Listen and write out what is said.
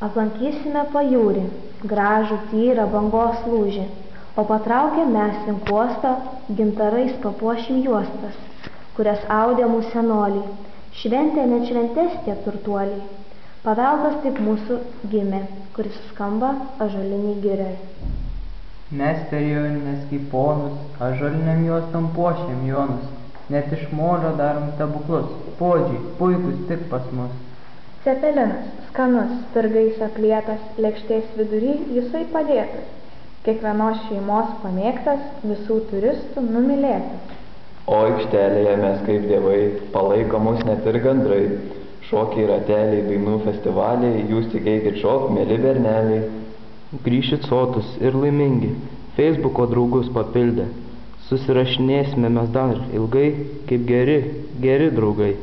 Aplankysime pajūrį, gražų tyrą bangos lūžį, o patraukę mes link uosto, gintarais papuošim juostas, kurias audė mūsų senoliai. Šventė net šventes tie turtuoliai. Paveldas taip mūsų gimė, kuris skamba ąžuoliniai girioj. Mes per jonines kaip ponus, ąžuoliniam juostom puošiam jonus, net iš molio darom stebuklus, puodžiai, puikus tik pas mus. Cepelinas, skanus, spirgais aplietas, lėkštės vidury jisai padėtas, kiekvienos šeimos pamėgtas, visų turistų numylėtas. O aikštelėje mes kaip dievai, palaiko mus net ir gandrai, šokiai, rateliai, dainų festivaliai, jūs tik eikit šok, mėly berneliai. Grįšit sotus ir laimingi, Facebooko draugus papildę, susirašinėsime mes dar ilgai, kaip geri draugai.